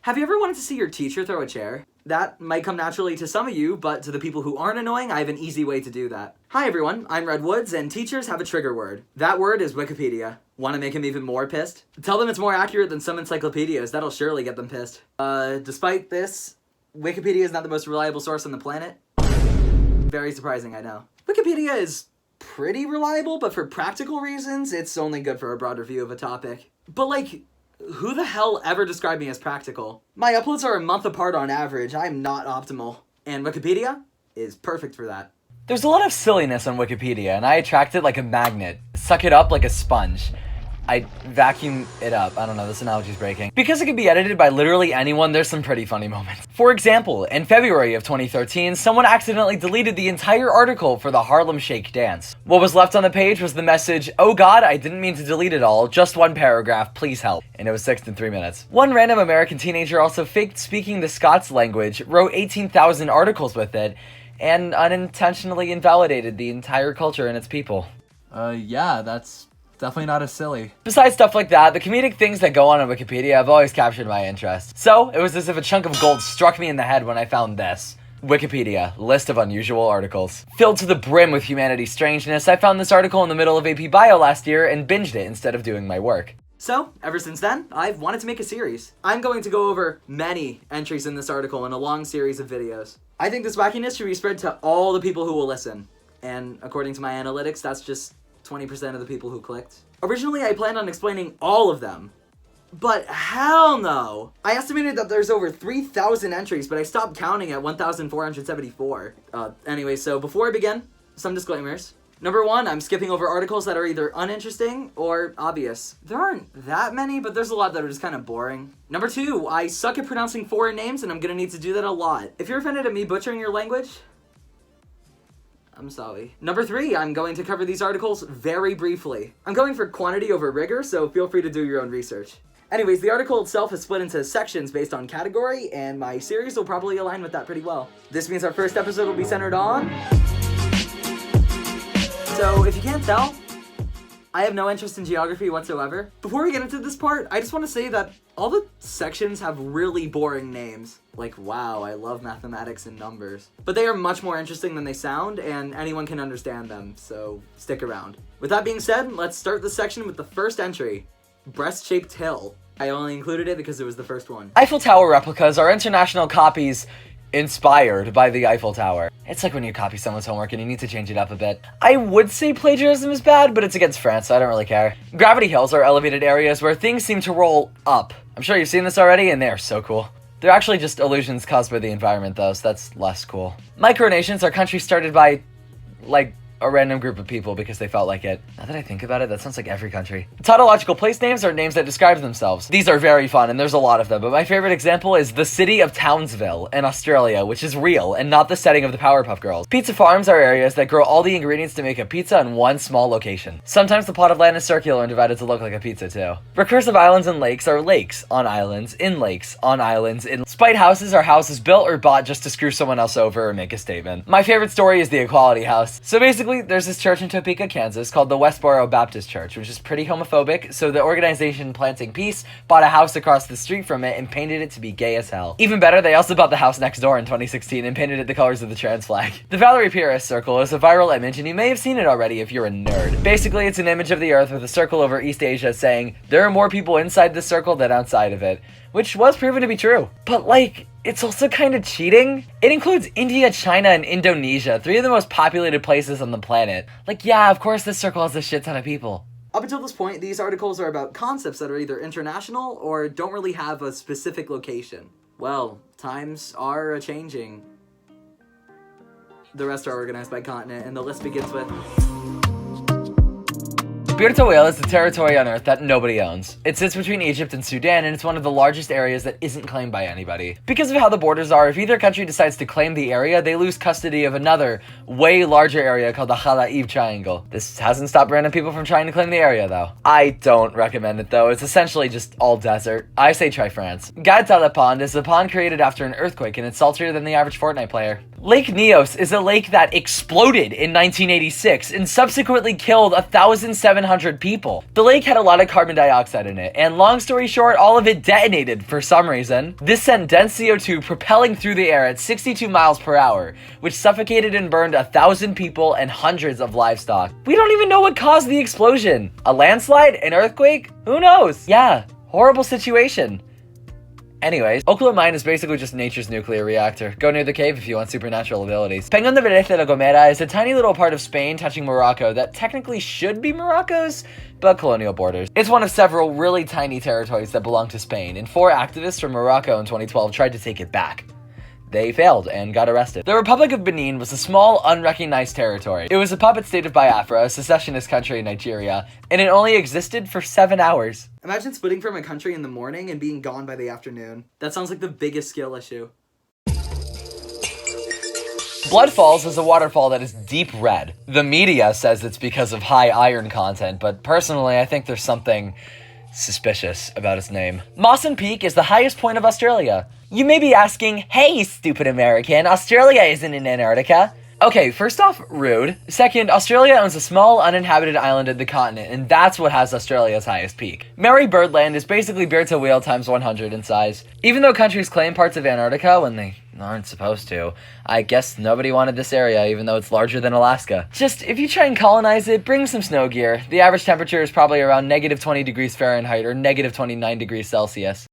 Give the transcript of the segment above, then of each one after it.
Have you ever wanted to see your teacher throw a chair? That might come naturally to some of you, but to the people who aren't annoying, I have an easy way to do that. Hi everyone, I'm ReddVids, and teachers have a trigger word. That word is Wikipedia. Want to make him even more pissed? Tell them it's more accurate than some encyclopedias, that'll surely get them pissed. Despite this, Wikipedia is not the most reliable source on the planet. Very surprising, I know. Wikipedia is pretty reliable, but for practical reasons, it's only good for a broader view of a topic. But like, who the hell ever described me as practical? My uploads are a month apart on average. I'm not optimal. And Wikipedia is perfect for that. There's a lot of silliness on Wikipedia, and I attract it like a magnet. Suck it up like a sponge. I vacuum it up. I don't know, this analogy's breaking. Because it can be edited by literally anyone, there's some pretty funny moments. For example, in February of 2013, someone accidentally deleted the entire article for the Harlem Shake dance. What was left on the page was the message, "Oh God, I didn't mean to delete it all, just one paragraph, please help." And it was 6 in 3 minutes. One random American teenager also faked speaking the Scots language, wrote 18,000 articles with it, and unintentionally invalidated the entire culture and its people. Yeah, that's definitely not as silly. Besides stuff like that, the comedic things that go on Wikipedia have always captured my interest. So, it was as if a chunk of gold struck me in the head when I found this. Wikipedia, list of unusual articles. Filled to the brim with humanity's strangeness, I found this article in the middle of AP Bio last year and binged it instead of doing my work. So, ever since then, I've wanted to make a series. I'm going to go over many entries in this article in a long series of videos. I think this wackiness should be spread to all the people who will listen. And according to my analytics, that's just 20% of the people who clicked. Originally, I planned on explaining all of them, but hell no! I estimated that there's over 3,000 entries, but I stopped counting at 1,474. Anyway, so before I begin, some disclaimers. Number one, I'm skipping over articles that are either uninteresting or obvious. There aren't that many, but there's a lot that are just kind of boring. Number two, I suck at pronouncing foreign names, and I'm gonna need to do that a lot. If you're offended at me butchering your language, I'm sorry. Number three, I'm going to cover these articles very briefly. I'm going for quantity over rigor, so feel free to do your own research. Anyways, the article itself is split into sections based on category, and my series will probably align with that pretty well. This means our first episode will be centered on... So, if you can't tell, I have no interest in geography whatsoever. Before we get into this part, I just want to say that all the sections have really boring names. Like, wow, I love mathematics and numbers. But they are much more interesting than they sound, and anyone can understand them, so stick around. With that being said, let's start the section with the first entry, breast-shaped hill. I only included it because it was the first one. Eiffel Tower replicas are international copies inspired by the Eiffel Tower. It's like when you copy someone's homework and you need to change it up a bit. I would say plagiarism is bad, but it's against France, so I don't really care. Gravity hills are elevated areas where things seem to roll up. I'm sure you've seen this already, and they are so cool. They're actually just illusions caused by the environment, though, so that's less cool. Micronations are countries started by, like, a random group of people because they felt like it. Now that I think about it, that sounds like every country. Tautological place names are names that describe themselves. These are very fun, and there's a lot of them, but my favorite example is the city of Townsville in Australia, which is real and not the setting of the Powerpuff Girls. Pizza farms are areas that grow all the ingredients to make a pizza in one small location. Sometimes the plot of land is circular and divided to look like a pizza too. Recursive islands and lakes are lakes on islands, in lakes, on islands, in... Spite houses are houses built or bought just to screw someone else over or make a statement. My favorite story is the Equality House. So basically, there's this church in Topeka, Kansas called the Westboro Baptist Church, which is pretty homophobic, so the organization Planting Peace bought a house across the street from it and painted it to be gay as hell. Even better, they also bought the house next door in 2016 and painted it the colors of the trans flag. The Valerie Pires circle is a viral image, and you may have seen it already if you're a nerd. Basically, it's an image of the Earth with a circle over East Asia saying, there are more people inside this circle than outside of it, which was proven to be true. But like, it's also kind of cheating. It includes India, China, and Indonesia, 3 of the most populated places on the planet. Like, yeah, of course this circle has a shit ton of people. Up until this point, these articles are about concepts that are either international or don't really have a specific location. Well, times are a-changing. The rest are organized by continent, and the list begins with... Puerto Whale is the territory on Earth that nobody owns. It sits between Egypt and Sudan, and it's one of the largest areas that isn't claimed by anybody. Because of how the borders are, if either country decides to claim the area, they lose custody of another, way larger area called the Khalaib Triangle. This hasn't stopped random people from trying to claim the area, though. I don't recommend it, though. It's essentially just all desert. I say try France. Gaetala Pond is a pond created after an earthquake, and it's saltier than the average Fortnite player. Lake Neos is a lake that exploded in 1986 and subsequently killed 1,700 700 people. The lake had a lot of carbon dioxide in it, and long story short, all of it detonated for some reason. This sent dense CO2 propelling through the air at 62 miles per hour, which suffocated and burned 1,000 people and hundreds of livestock. We don't even know what caused the explosion. A landslide? An earthquake? Who knows? Yeah, horrible situation. Anyways, Oculus Mine is basically just nature's nuclear reactor. Go near the cave if you want supernatural abilities. Peñón de Vélez de la Gomera is a tiny little part of Spain touching Morocco that technically should be Morocco's, but colonial borders. It's one of several really tiny territories that belong to Spain, and 4 activists from Morocco in 2012 tried to take it back. They failed and got arrested. The Republic of Benin was a small, unrecognized territory. It was a puppet state of Biafra, a secessionist country in Nigeria, and it only existed for 7 hours. Imagine splitting from a country in the morning and being gone by the afternoon. That sounds like the biggest skill issue. Blood Falls is a waterfall that is deep red. The media says it's because of high iron content, but personally I think there's something suspicious about its name. Mawson Peak is the highest point of Australia. You may be asking, hey, you stupid American, Australia isn't in Antarctica. Okay, first off, rude. Second, Australia owns a small uninhabited island in the continent, and that's what has Australia's highest peak. Mary Birdland is basically beer to wheel times 100 in size. Even though countries claim parts of Antarctica when they aren't supposed to, I guess nobody wanted this area even though it's larger than Alaska. Just, if you try and colonize it, bring some snow gear. The average temperature is probably around negative 20 degrees Fahrenheit or negative 29 degrees Celsius.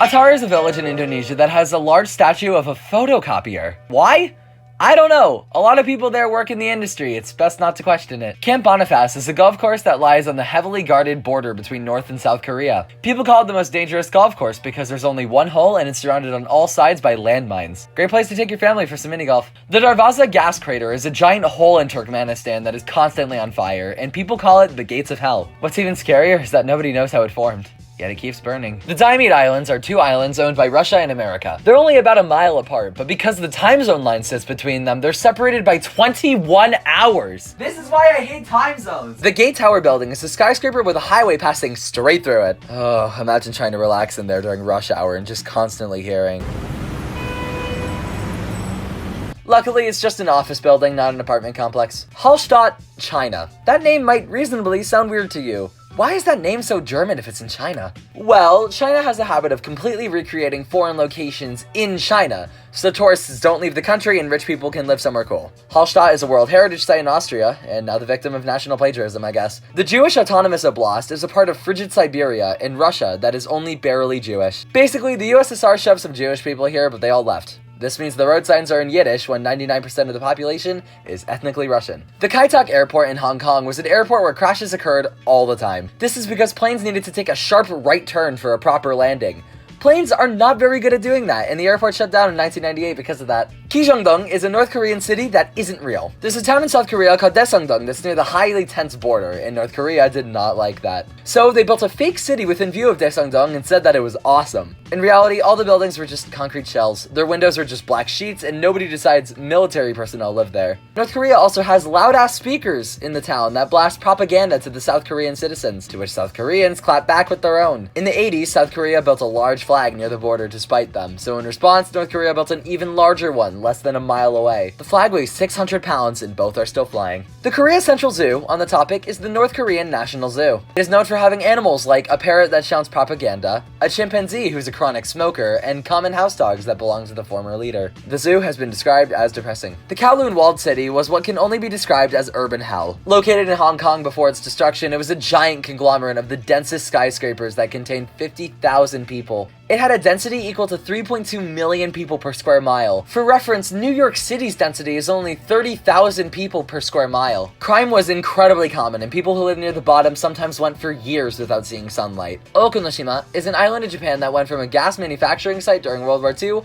Atara is a village in Indonesia that has a large statue of a photocopier. Why? I don't know. A lot of people there work in the industry. It's best not to question it. Camp Boniface is a golf course that lies on the heavily guarded border between North and South Korea. People call it the most dangerous golf course because there's only one hole and it's surrounded on all sides by landmines. Great place to take your family for some mini golf. The Darvaza gas crater is a giant hole in Turkmenistan that is constantly on fire, and people call it the gates of hell. What's even scarier is that nobody knows how it formed. Yet it keeps burning. The Diomede Islands are 2 islands owned by Russia and America. They're only about a mile apart, but because the time zone line sits between them, they're separated by 21 hours. This is why I hate time zones. The Gate Tower building is a skyscraper with a highway passing straight through it. Oh, imagine trying to relax in there during rush hour and just constantly hearing. Luckily, it's just an office building, not an apartment complex. Hallstatt, China. That name might reasonably sound weird to you. Why is that name so German if it's in China? Well, China has a habit of completely recreating foreign locations in China, so tourists don't leave the country and rich people can live somewhere cool. Hallstatt is a World Heritage Site in Austria, and now the victim of national plagiarism, I guess. The Jewish Autonomous Oblast is a part of frigid Siberia in Russia that is only barely Jewish. Basically, the USSR shoved some Jewish people here, but they all left. This means the road signs are in Yiddish when 99% of the population is ethnically Russian. The Kai Tak Airport in Hong Kong was an airport where crashes occurred all the time. This is because planes needed to take a sharp right turn for a proper landing. Planes are not very good at doing that, and the airport shut down in 1998 because of that. Kijongdong is a North Korean city that isn't real. There's a town in South Korea called Daesungdong that's near the highly tense border, and North Korea did not like that. So they built a fake city within view of Daesungdong and said that it was awesome. In reality, all the buildings were just concrete shells. Their windows were just black sheets, and nobody decides military personnel live there. North Korea also has loud-ass speakers in the town that blast propaganda to the South Korean citizens, to which South Koreans clap back with their own. In the 80s, South Korea built a large flag near the border to spite them, so in response, North Korea built an even larger one, less than a mile away. The flag weighs 600 pounds, and both are still flying. The Korea Central Zoo, on the topic, is the North Korean National Zoo. It is known for having animals like a parrot that shouts propaganda, a chimpanzee who's a chronic smoker, and common house dogs that belong to the former leader. The zoo has been described as depressing. The Kowloon walled city was what can only be described as urban hell. Located in Hong Kong before its destruction, it was a giant conglomerate of the densest skyscrapers that contained 50,000 people. It had a density equal to 3.2 million people per square mile. For reference, New York City's density is only 30,000 people per square mile. Crime was incredibly common, and people who lived near the bottom sometimes went for years without seeing sunlight. Okunoshima is an island in Japan that went from a gas manufacturing site during World War II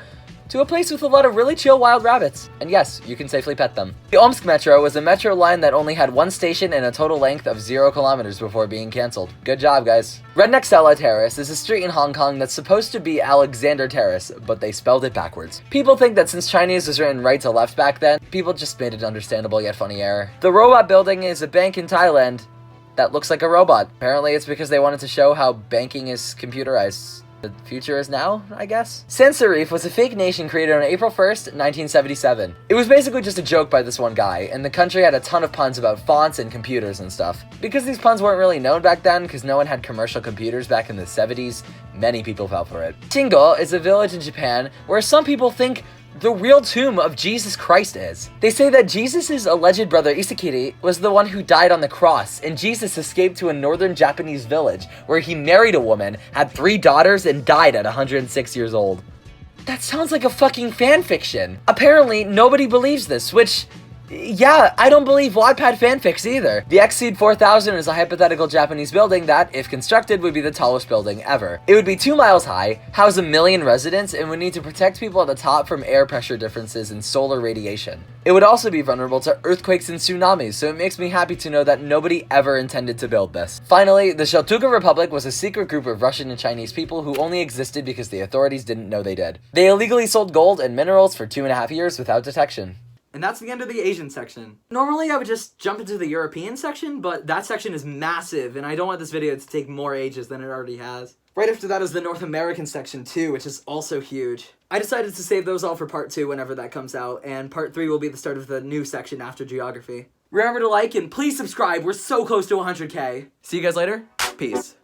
to a place with a lot of really chill wild rabbits. And yes, you can safely pet them. The Omsk Metro was a metro line that only had one station and a total length of 0 kilometers before being cancelled. Good job, guys. Redneck Stella Terrace is a street in Hong Kong that's supposed to be Alexander Terrace, but they spelled it backwards. People think that since Chinese was written right to left back then, people just made an understandable yet funny error. The Robot Building is a bank in Thailand that looks like a robot. Apparently it's because they wanted to show how banking is computerized. The future is now, I guess? Sans Serif was a fake nation created on April 1st, 1977. It was basically just a joke by this one guy, and the country had a ton of puns about fonts and computers and stuff. Because these puns weren't really known back then, because no one had commercial computers back in the 70s, many people fell for it. Shingo is a village in Japan where some people think the real tomb of Jesus Christ is. They say that Jesus' alleged brother Isakiri was the one who died on the cross, and Jesus escaped to a northern Japanese village where he married a woman, had 3 daughters, and died at 106 years old. That sounds like a fucking fanfiction. Apparently, nobody believes this, which... yeah, I don't believe Wattpad fanfics either. The Exceed 4000 is a hypothetical Japanese building that, if constructed, would be the tallest building ever. It would be 2 miles high, house 1 million residents, and would need to protect people at the top from air pressure differences and solar radiation. It would also be vulnerable to earthquakes and tsunamis, so it makes me happy to know that nobody ever intended to build this. Finally, the Sheltuga Republic was a secret group of Russian and Chinese people who only existed because the authorities didn't know they did. They illegally sold gold and minerals for 2.5 years without detection. And that's the end of the Asian section. Normally I would just jump into the European section, but that section is massive, and I don't want this video to take more ages than it already has. Right after that is the North American section too, which is also huge. I decided to save those all for part 2 whenever that comes out, and part 3 will be the start of the new section after geography. Remember to like and please subscribe, we're so close to 100K. See you guys later, peace.